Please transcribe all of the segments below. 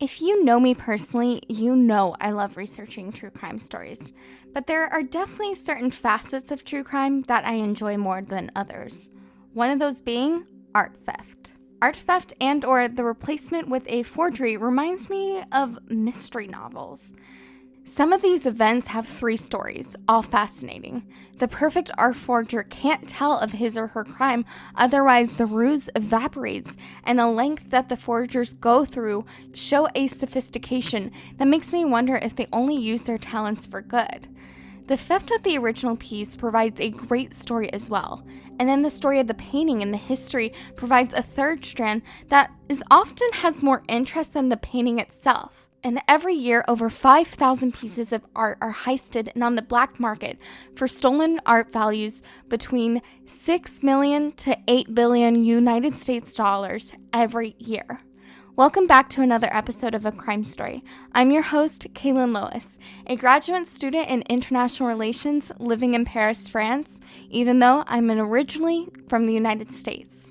If you know me personally, you know I love researching true crime stories, but there are definitely certain facets of true crime that I enjoy more than others. One of those being art theft. Art theft and or the replacement with a forgery reminds me of mystery novels. Some of these events have 3 stories, all fascinating. The perfect art forger can't tell of his or her crime, otherwise the ruse evaporates, and the length that the forgers go through show a sophistication that makes me wonder if they only use their talents for good. The theft of the original piece provides a great story as well, and then the story of the painting and the history provides a third strand that often has more interest than the painting itself. And every year, over 5,000 pieces of art are heisted and on the black market for stolen art values between 6 million to 8 billion United States dollars every year. Welcome back to another episode of A Crime Story. I'm your host, Kaylin Lois, a graduate student in international relations living in Paris, France, even though I'm originally from the United States.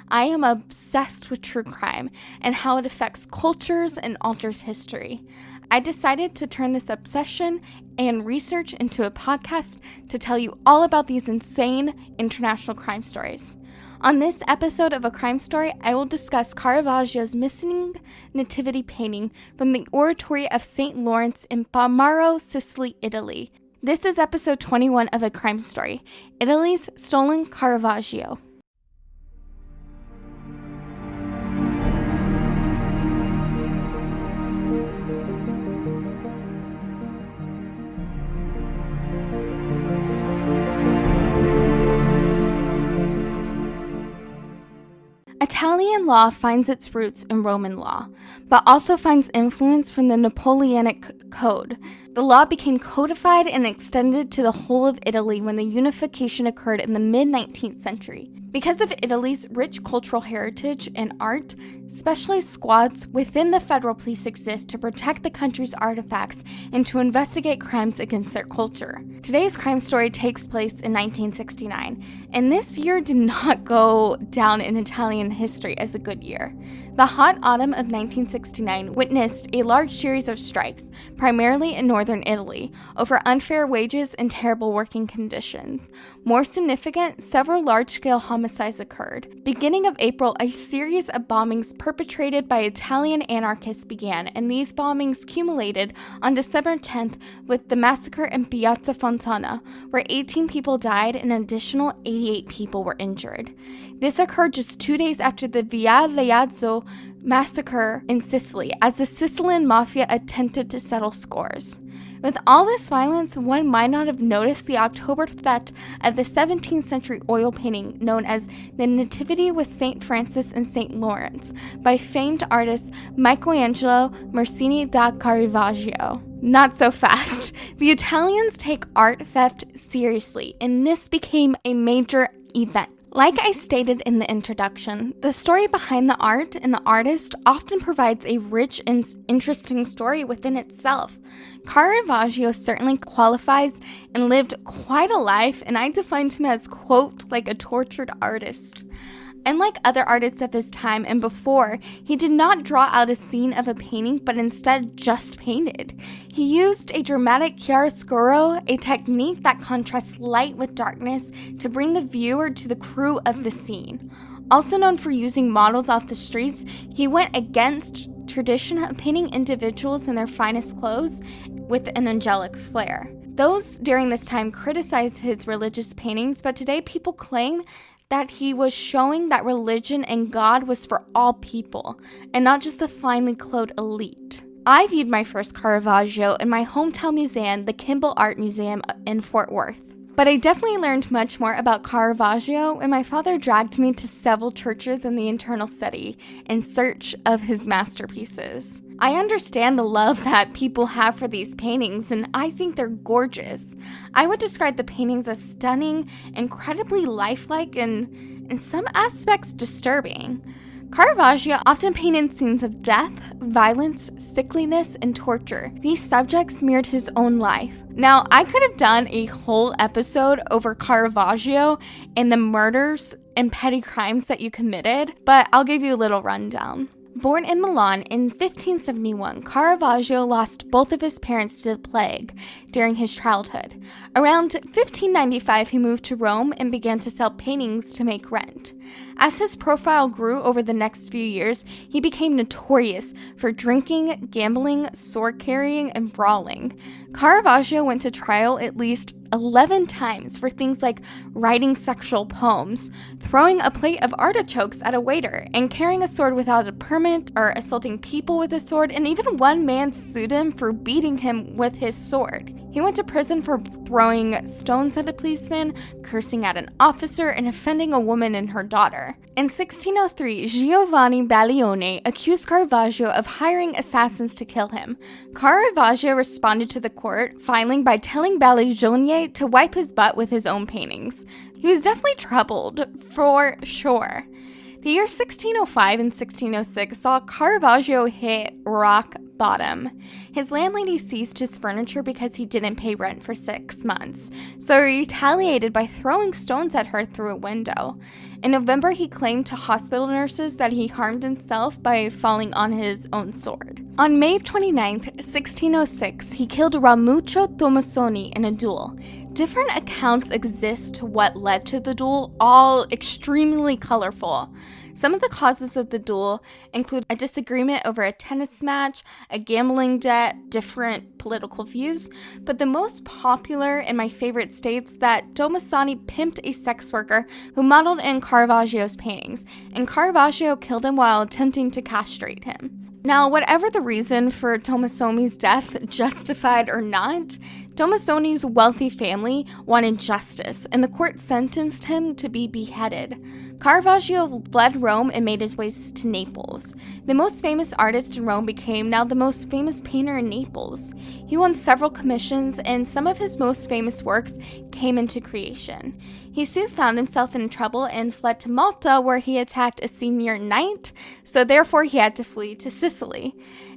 I am obsessed with true crime and how it affects cultures and alters history. I decided to turn this obsession and research into a podcast to tell you all about these insane international crime stories. On this episode of A Crime Story, I will discuss Caravaggio's missing Nativity painting from the Oratory of Saint Lawrence in Palermo, Sicily, Italy. This is episode 21 of A Crime Story, Italy's stolen Caravaggio. Italian law finds its roots in Roman law, but also finds influence from the Napoleonic Code. The law became codified and extended to the whole of Italy when the unification occurred in the mid-19th century. Because of Italy's rich cultural heritage and art, specialized squads within the federal police exist to protect the country's artifacts and to investigate crimes against their culture. Today's crime story takes place in 1969, and this year did not go down in Italian history as a good year. The hot autumn of 1969 witnessed a large series of strikes, primarily in northern Italy, over unfair wages and terrible working conditions. More significant, several large-scale homicides occurred. Beginning of April, a series of bombings perpetrated by Italian anarchists began, and these bombings culminated on December 10th with the massacre in Piazza Fontana, where 18 people died and an additional 88 people were injured. This occurred just 2 days after the Via Leazzo massacre in Sicily, as the Sicilian mafia attempted to settle scores. With all this violence, one might not have noticed the October theft of the 17th century oil painting known as the Nativity with St. Francis and St. Lawrence by famed artist Michelangelo Mercini da Caravaggio. Not so fast. The Italians take art theft seriously, and this became a major event. Like I stated in the introduction, the story behind the art and the artist often provides a rich and interesting story within itself. Caravaggio certainly qualifies and lived quite a life, and I defined him as, quote, like a tortured artist. Unlike other artists of his time and before, he did not draw out a scene of a painting, but instead just painted. He used a dramatic chiaroscuro, a technique that contrasts light with darkness to bring the viewer to the crew of the scene. Also known for using models off the streets, he went against tradition of painting individuals in their finest clothes with an angelic flair. Those during this time criticized his religious paintings, but today people claim that he was showing that religion and God was for all people, and not just a finely clothed elite. I viewed my first Caravaggio in my hometown museum, the Kimball Art Museum in Fort Worth. But I definitely learned much more about Caravaggio when my father dragged me to several churches in the Internal City in search of his masterpieces. I understand the love that people have for these paintings, and I think they're gorgeous. I would describe the paintings as stunning, incredibly lifelike, and in some aspects disturbing. Caravaggio often painted scenes of death, violence, sickliness, and torture. These subjects mirrored his own life. Now, I could have done a whole episode over Caravaggio and the murders and petty crimes that you committed, but I'll give you a little rundown. Born in Milan in 1571, Caravaggio lost both of his parents to the plague during his childhood. Around 1595, he moved to Rome and began to sell paintings to make rent. As his profile grew over the next few years, he became notorious for drinking, gambling, sword carrying, and brawling. Caravaggio went to trial at least 11 times for things like writing sexual poems, throwing a plate of artichokes at a waiter, and carrying a sword without a permit, or assaulting people with a sword, and even one man sued him for beating him with his sword. He went to prison for throwing stones at a policeman, cursing at an officer, and offending a woman and her daughter. In 1603, Giovanni Baglione accused Caravaggio of hiring assassins to kill him. Caravaggio responded to the court, filing by telling Baglione to wipe his butt with his own paintings. He was definitely troubled, for sure. The year 1605 and 1606 saw Caravaggio hit rock bottom. His landlady seized his furniture because he didn't pay rent for 6 months, so he retaliated by throwing stones at her through a window. In November, he claimed to hospital nurses that he harmed himself by falling on his own sword. On May 29, 1606, he killed Ramuccio Tomasoni in a duel. Different accounts exist to what led to the duel, all extremely colorful. Some of the causes of the duel include a disagreement over a tennis match, a gambling debt, different political views, but the most popular and my favorite states that Tomasoni pimped a sex worker who modeled in Caravaggio's paintings, and Caravaggio killed him while attempting to castrate him. Now, whatever the reason for Tomasoni's death, justified or not, Tomasoni's wealthy family wanted justice, and the court sentenced him to be beheaded. Caravaggio fled Rome and made his way to Naples. The most famous artist in Rome became now the most famous painter in Naples. He won several commissions, and some of his most famous works came into creation. He soon found himself in trouble and fled to Malta, where he attacked a senior knight, so therefore he had to flee to Sicily.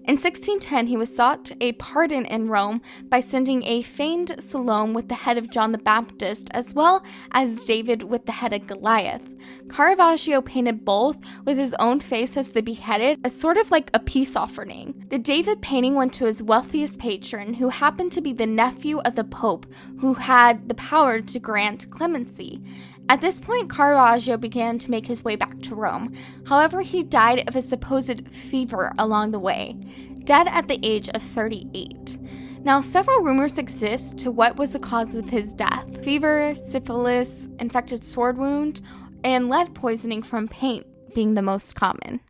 In 1610, he was sought a pardon in Rome by sending a feigned Salome with the head of John the Baptist, as well as David with the head of Goliath. Caravaggio painted both with his own face as the beheaded, as sort of like a peace offering. The David painting went to his wealthiest patron, who happened to be the nephew of the Pope, who had the power to grant clemency. At this point, Caravaggio began to make his way back to Rome. However, he died of a supposed fever along the way, dead at the age of 38. Now, several rumors exist to what was the cause of his death: fever, syphilis, infected sword wound, and lead poisoning from paint being the most common.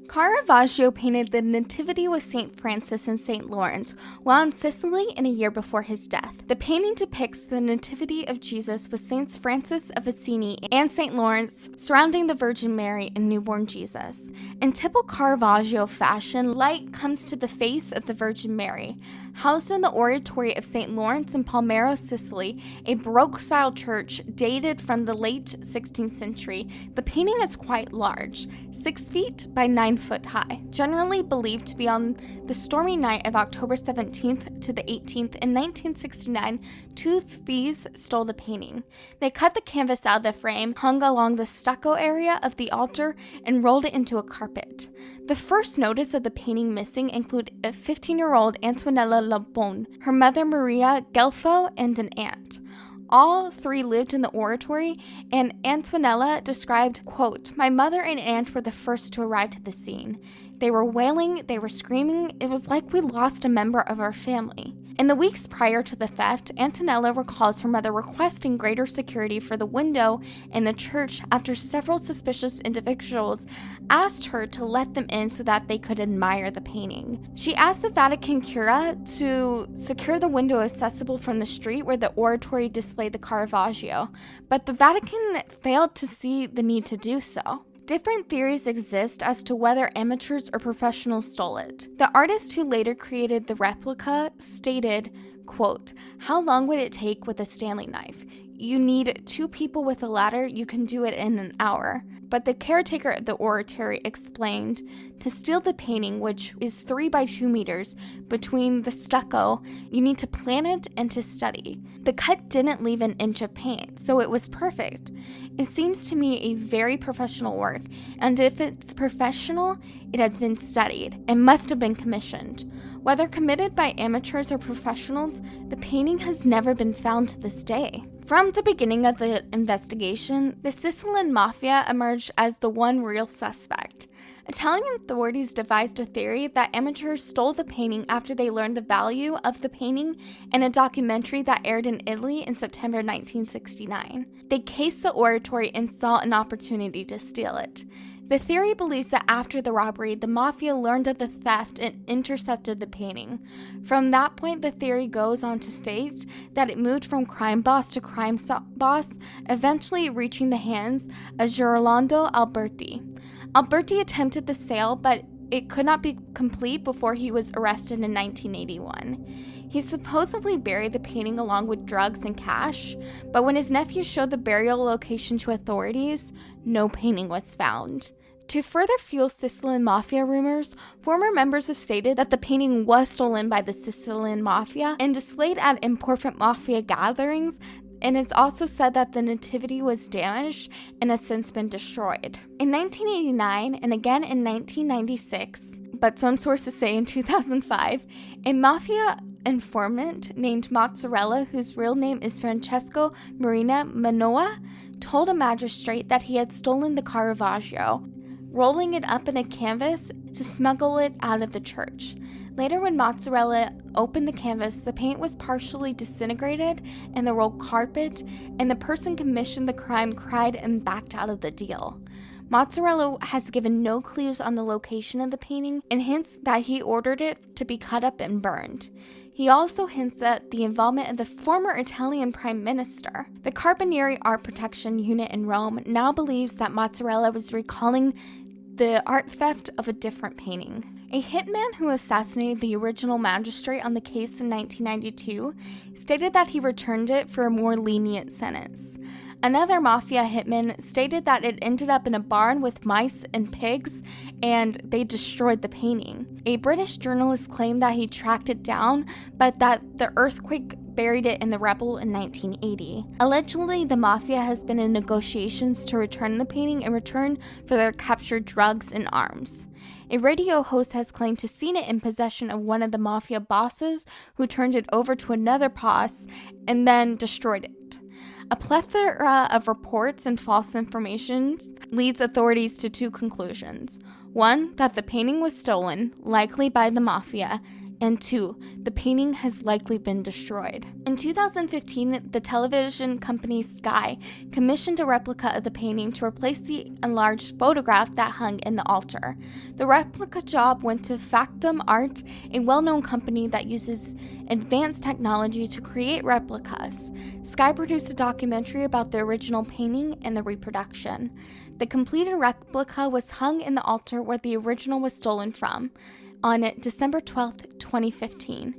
Caravaggio painted the Nativity with St. Francis and Saint Lawrence while in Sicily in a year before his death. The painting depicts the Nativity of Jesus with Saints Francis of Assisi and Saint Lawrence surrounding the Virgin Mary and newborn Jesus. In typical Caravaggio fashion, light comes to the face of the Virgin Mary. Housed in the Oratory of Saint Lawrence in Palermo, Sicily, a Baroque-style church dated from the late 16th century, the painting is quite large, 6 feet by 9 foot high. Generally believed to be on the stormy night of October 17th to the 18th in 1969, 2 thieves stole the painting. They cut the canvas out of the frame, hung along the stucco area of the altar, and rolled it into a carpet. The first notice of the painting missing include a 15-year-old Antonella Labon, her mother Maria Gelfo, and an aunt. All 3 lived in the oratory, and Antonella described, quote, "My mother and aunt were the first to arrive to the scene. They were wailing, they were screaming. It was like we lost a member of our family." In the weeks prior to the theft, Antonella recalls her mother requesting greater security for the window in the church after several suspicious individuals asked her to let them in so that they could admire the painting. She asked the Vatican cura to secure the window accessible from the street where the oratory displayed the Caravaggio, but the Vatican failed to see the need to do so. Different theories exist as to whether amateurs or professionals stole it. The artist who later created the replica stated, quote, "How long would it take with a Stanley knife? you need 2 people with a ladder, you can do it in an hour. But the caretaker of the oratory explained, to steal the painting, which is 3 by 2 meters, between the stucco, you need to plan it and to study. The cut didn't leave an inch of paint, so it was perfect. It seems to me a very professional work, and if it's professional, it has been studied and must have been commissioned. Whether committed by amateurs or professionals, the painting has never been found to this day. From the beginning of the investigation, the Sicilian mafia emerged as the one real suspect. Italian authorities devised a theory that amateurs stole the painting after they learned the value of the painting in a documentary that aired in Italy in September 1969. They cased the oratory and saw an opportunity to steal it. The theory believes that after the robbery, the mafia learned of the theft and intercepted the painting. From that point, the theory goes on to state that it moved from crime boss to crime boss, eventually reaching the hands of Girolamo Alberti. Alberti attempted the sale, but it could not be complete before he was arrested in 1981. He supposedly buried the painting along with drugs and cash, but when his nephew showed the burial location to authorities, no painting was found. To further fuel Sicilian mafia rumors, former members have stated that the painting was stolen by the Sicilian mafia and displayed at important mafia gatherings, and it's also said that the Nativity was damaged and has since been destroyed. In 1989 and again in 1996, but some sources say in 2005, a mafia informant named Mozzarella, whose real name is Francesco Marina Manoa, told a magistrate that he had stolen the Caravaggio, rolling it up in a canvas to smuggle it out of the church. Later, when Mozzarella opened the canvas, the paint was partially disintegrated in the rolled carpet, and the person commissioned the crime cried and backed out of the deal. Mozzarella has given no clues on the location of the painting and hints that he ordered it to be cut up and burned. He also hints at the involvement of the former Italian Prime Minister. The Carabinieri Art Protection Unit in Rome now believes that Mozzarella was recalling the art theft of a different painting. A hitman who assassinated the original magistrate on the case in 1992 stated that he returned it for a more lenient sentence. Another mafia hitman stated that it ended up in a barn with mice and pigs, and they destroyed the painting. A British journalist claimed that he tracked it down, but that the earthquake buried it in the rubble in 1980. Allegedly, the mafia has been in negotiations to return the painting in return for their captured drugs and arms. A radio host has claimed to seen it in possession of one of the mafia bosses, who turned it over to another boss and then destroyed it. A plethora of reports and false information leads authorities to 2 conclusions. 1, that the painting was stolen, likely by the mafia, and 2, the painting has likely been destroyed. In 2015, the television company Sky commissioned a replica of the painting to replace the enlarged photograph that hung in the altar. The replica job went to Factum Art, a well-known company that uses advanced technology to create replicas. Sky produced a documentary about the original painting and the reproduction. The completed replica was hung in the altar where the original was stolen from on December 12, 2015.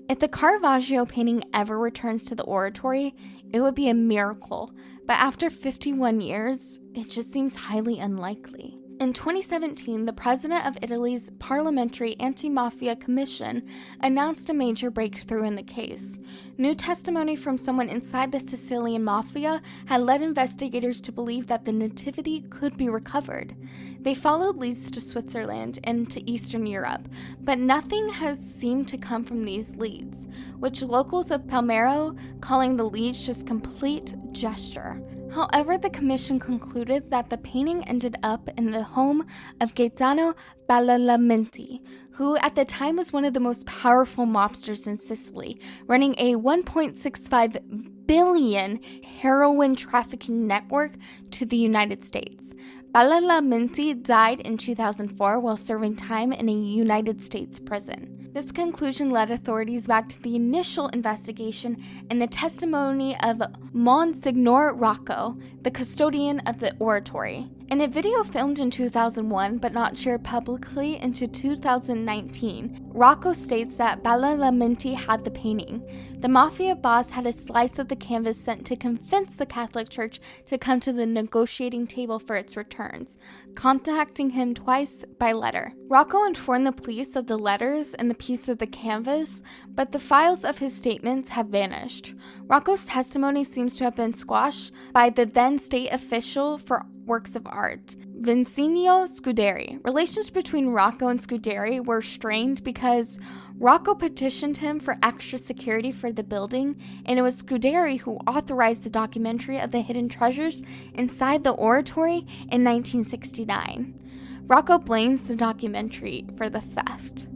If the Caravaggio painting ever returns to the oratory, it would be a miracle, but after 51 years, it just seems highly unlikely. In 2017, the president of Italy's Parliamentary Anti-Mafia Commission announced a major breakthrough in the case. New testimony from someone inside the Sicilian mafia had led investigators to believe that the Nativity could be recovered. They followed leads to Switzerland and to Eastern Europe, but nothing has seemed to come from these leads, which locals of Palermo calling the leads just complete gesture. However, the commission concluded that the painting ended up in the home of Gaetano Badalamenti, who at the time was one of the most powerful mobsters in Sicily, running a 1.65 billion heroin trafficking network to the United States. Badalamenti died in 2004 while serving time in a United States prison. This conclusion led authorities back to the initial investigation and the testimony of Monsignor Rocco, the custodian of the oratory. In a video filmed in 2001 but not shared publicly until 2019, Rocco states that Badalamenti had the painting. The mafia boss had a slice of the canvas sent to convince the Catholic Church to come to the negotiating table for its returns, contacting him twice by letter. Rocco informed the police of the letters and the piece of the canvas, but the files of his statements have vanished. Rocco's testimony seems to have been squashed by the then state official for works of art, Vincenzo Scuderi. Relations between Rocco and Scuderi were strained because Rocco petitioned him for extra security for the building, and it was Scuderi who authorized the documentary of the hidden treasures inside the oratory in 1969. Rocco blames the documentary for the theft.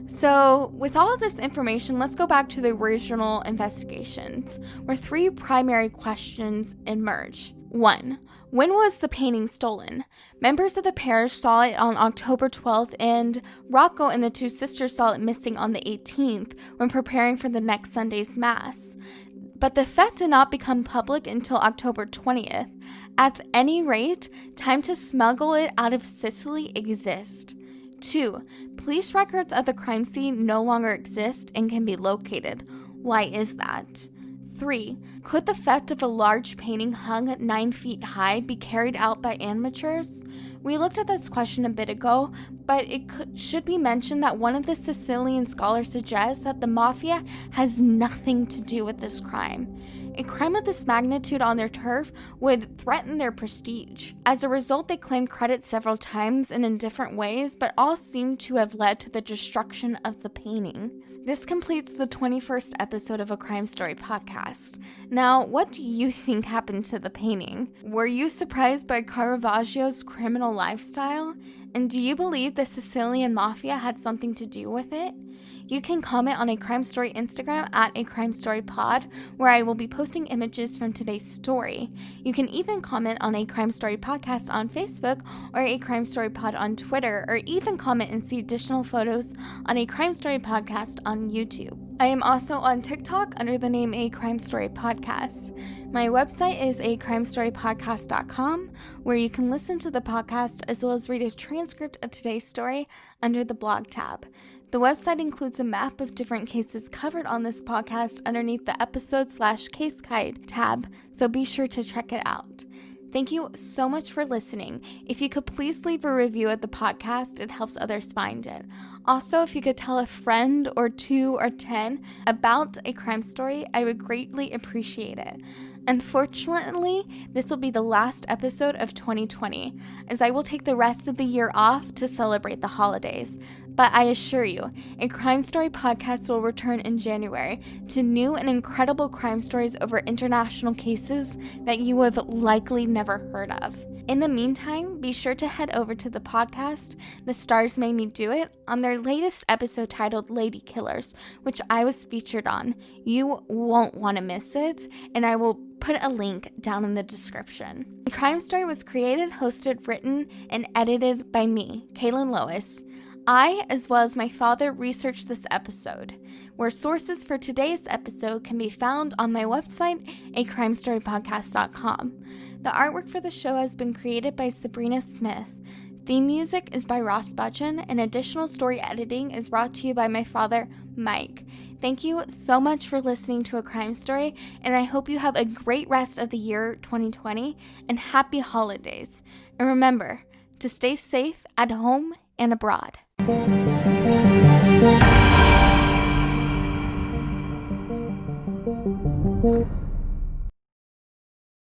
So, with all of this information, let's go back to the original investigations, where three primary questions emerge. 1. When was the painting stolen? Members of the parish saw it on October 12th, and Rocco and the two sisters saw it missing on the 18th when preparing for the next Sunday's Mass. But the theft did not become public until October 20th. At any rate, time to smuggle it out of Sicily exists. 2. Police records of the crime scene no longer exist and can be located. Why is that? 3. Could the theft of a large painting hung at 9 feet high be carried out by amateurs? We looked at this question a bit ago, but it should be mentioned that one of the Sicilian scholars suggests that the mafia has nothing to do with this crime. A crime of this magnitude on their turf would threaten their prestige. As a result, they claimed credit several times and in different ways, but all seem to have led to the destruction of the painting. This completes the 21st episode of A Crime Story podcast. Now, what do you think happened to the painting? Were you surprised by Caravaggio's criminal lifestyle? And do you believe the Sicilian mafia had something to do with it? You can comment on A Crime Story Instagram at A Crime Story Pod, where I will be posting images from today's story. You can even comment on A Crime Story Podcast on Facebook or A Crime Story Pod on Twitter, or even comment and see additional photos on A Crime Story Podcast on YouTube. I am also on TikTok under the name A Crime Story Podcast. My website is acrimestorypodcast.com, where you can listen to the podcast as well as read a transcript of today's story under the blog tab. The website includes a map of different cases covered on this podcast underneath the episode/case guide tab, so be sure to check it out. Thank you so much for listening. If you could please leave a review of the podcast, it helps others find it. Also, if you could tell a friend or 2 or 10 about A Crime Story, I would greatly appreciate it. Unfortunately, this will be the last episode of 2020, as I will take the rest of the year off to celebrate the holidays. But I assure you, A Crime Story podcast will return in January to new and incredible crime stories over international cases that you have likely never heard of. In the meantime, be sure to head over to the podcast, The Stars Made Me Do It, on their latest episode titled Lady Killers, which I was featured on. You won't want to miss it, and I will put a link down in the description. The Crime Story was created, hosted, written, and edited by me, Kaylin Lois. I, as well as my father, researched this episode, where sources for today's episode can be found on my website, acrimestorypodcast.com. The artwork for the show has been created by Sabrina Smith. Theme music is by Ross Budgeon, and additional story editing is brought to you by my father, Mike. Thank you so much for listening to A Crime Story, and I hope you have a great rest of the year 2020, and happy holidays. And remember to stay safe at home and abroad.